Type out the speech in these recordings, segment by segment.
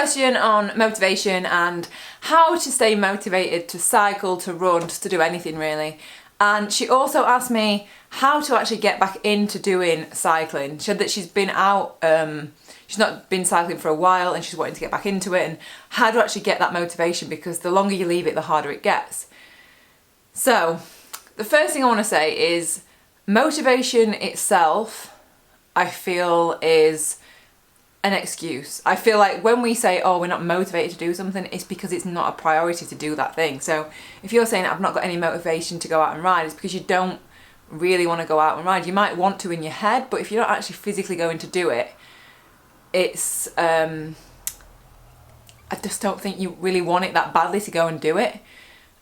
question on motivation and how to stay motivated to cycle, to run, just to do anything really. And she also asked me how to actually get back into doing cycling. She said that she's been out, she's not been cycling for a while and she's wanting to get back into it, and how to actually get that motivation, because the longer you leave it, the harder it gets. So the first thing I want to say is motivation itself, I feel, is an excuse. I feel like when we say, oh, we're not motivated to do something, it's because it's not a priority to do that thing. So if you're saying I've not got any motivation to go out and ride, it's because you don't really want to go out and ride. You might want to in your head, but if you're not actually physically going to do it, it's I just don't think you really want it that badly to go and do it.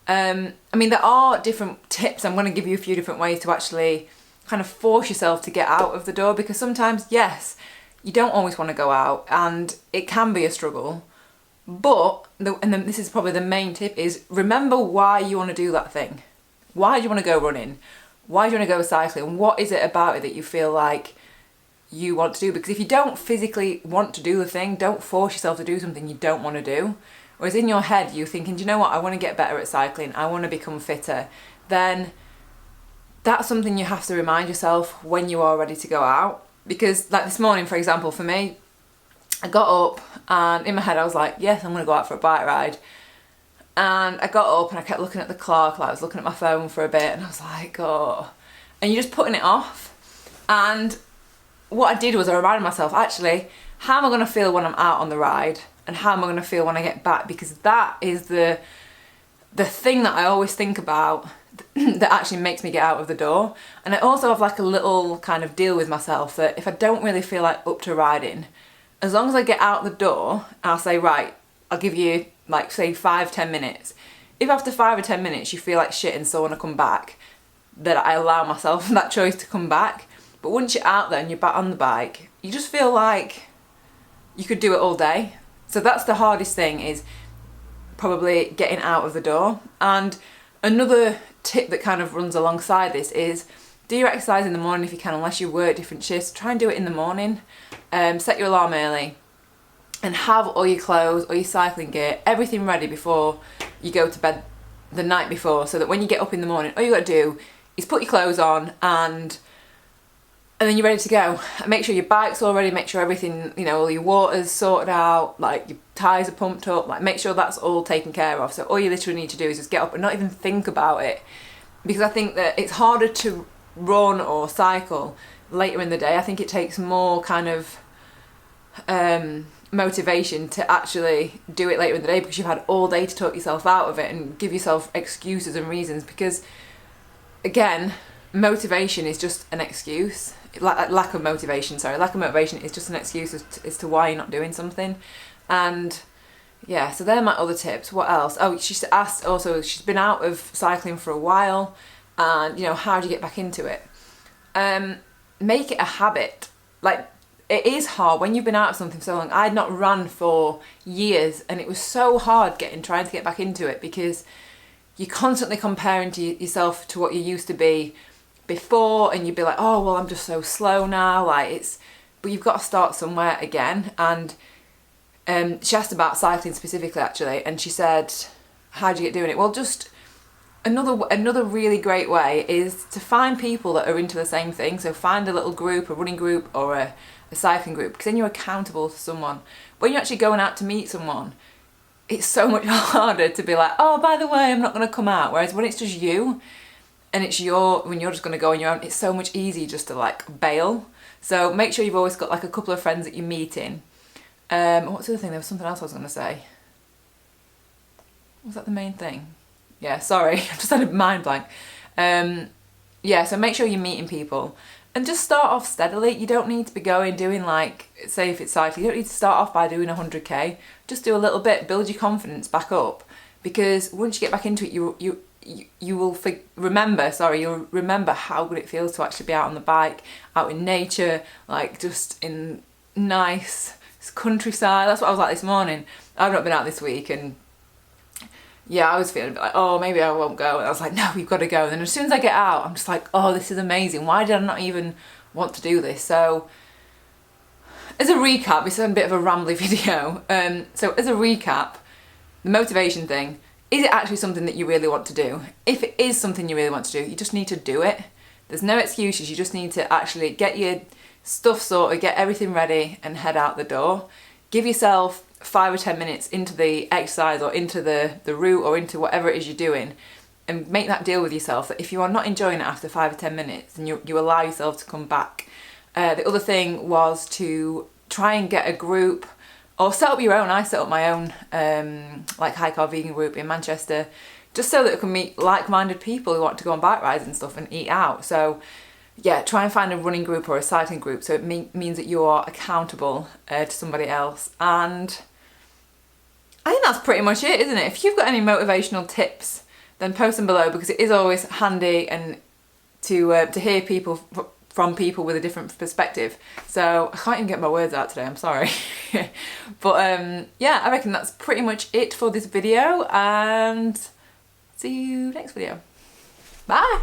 I mean, there are different tips. I'm going to give you a few different ways to actually kind of force yourself to get out of the door, because sometimes, yes, you don't always want to go out and it can be a struggle, but, and then this is probably the main tip, is remember why you want to do that thing. Why do you want to go running? Why do you want to go cycling? What is it about it that you feel like you want to do? Because if you don't physically want to do the thing, don't force yourself to do something you don't want to do. Whereas in your head you're thinking, do you know what, I want to get better at cycling, I want to become fitter, then that's something you have to remind yourself when you are ready to go out. Because like this morning, for example, for me, I got up and in my head I was like, yes, I'm going to go out for a bike ride. And I got up and I kept looking at the clock, like I was looking at my phone for a bit, and I was like, oh. And you're just putting it off. And what I did was I reminded myself, actually, how am I going to feel when I'm out on the ride? And how am I going to feel when I get back? Because that is the thing that I always think about that actually makes me get out of the door. And I also have like a little kind of deal with myself that if I don't really feel like up to riding, as long as I get out the door, I'll say, right, I'll give you like say 5-10 minutes. If after 5 or 10 minutes you feel like shit and still want to come back, then I allow myself that choice to come back. But once you're out there and you're back on the bike, you just feel like you could do it all day. So that's the hardest thing, is probably getting out of the door. And another tip that kind of runs alongside this is do your exercise in the morning if you can, unless you work different shifts. Try and do it in the morning. Set your alarm early and have all your clothes, all your cycling gear, everything ready before you go to bed the night before, so that when you get up in the morning, all you got to do is put your clothes on and then you're ready to go. And make sure your bike's all ready, make sure everything, you know, all your water's sorted out, like your tyres are pumped up, like make sure that's all taken care of. So all you literally need to do is just get up and not even think about it. Because I think that it's harder to run or cycle later in the day. I think it takes more kind of motivation to actually do it later in the day, because you've had all day to talk yourself out of it and give yourself excuses and reasons. Because again, motivation is just an excuse. Lack of motivation is just an excuse as to why you're not doing something. And yeah, so they're my other tips. What else? Oh, she asked also, she's been out of cycling for a while, and you know, how do you get back into it? Make it a habit. Like, it is hard when you've been out of something so long. I'd not run for years and it was so hard trying to get back into it, because you're constantly comparing to yourself to what you used to be before, and you'd be like, oh well, I'm just so slow now, like but you've got to start somewhere again. And she asked about cycling specifically actually, and she said, how do you get doing it? Well, just another really great way is to find people that are into the same thing. So find a little group, a running group or a cycling group, because then you're accountable to someone. When you're actually going out to meet someone, it's so much harder to be like, oh, by the way, I'm not going to come out. Whereas when it's just you, and when you're just going to go on your own, it's so much easier just to like bail. So make sure you've always got like a couple of friends that you're meeting. What's the other thing? There was something else I was going to say. Was that the main thing? Yeah, sorry, I just had a mind blank. Yeah, so make sure you're meeting people. And just start off steadily. You don't need to be doing like, say if it's cycling, you don't need to start off by doing 100k. Just do a little bit, build your confidence back up. Because once you get back into it, you'll remember how good it feels to actually be out on the bike, out in nature, like just in nice countryside. That's what I was like this morning. I've not been out this week, and yeah, I was feeling a bit like, oh, maybe I won't go. And I was like, no, we've got to go. And then as soon as I get out, I'm just like, oh, this is amazing. Why did I not even want to do this? So as a recap, this is a bit of a rambly video. So as a recap, the motivation thing, is it actually something that you really want to do? If it is something you really want to do, you just need to do it. There's no excuses, you just need to actually get your stuff sorted, get everything ready and head out the door. Give yourself 5 or 10 minutes into the exercise or into the route or into whatever it is you're doing, and make that deal with yourself that if you are not enjoying it after 5 or 10 minutes, then you allow yourself to come back. The other thing was to try and get a group or set up your own. I set up my own like high carb vegan group in Manchester, just so that I can meet like-minded people who want to go on bike rides and stuff and eat out. So yeah, try and find a running group or a cycling group so it means that you are accountable to somebody else. And I think that's pretty much it, isn't it? If you've got any motivational tips, then post them below, because it is always handy and to hear from people with a different perspective. So I can't even get my words out today, I'm sorry. But yeah, I reckon that's pretty much it for this video, and see you next video. Bye!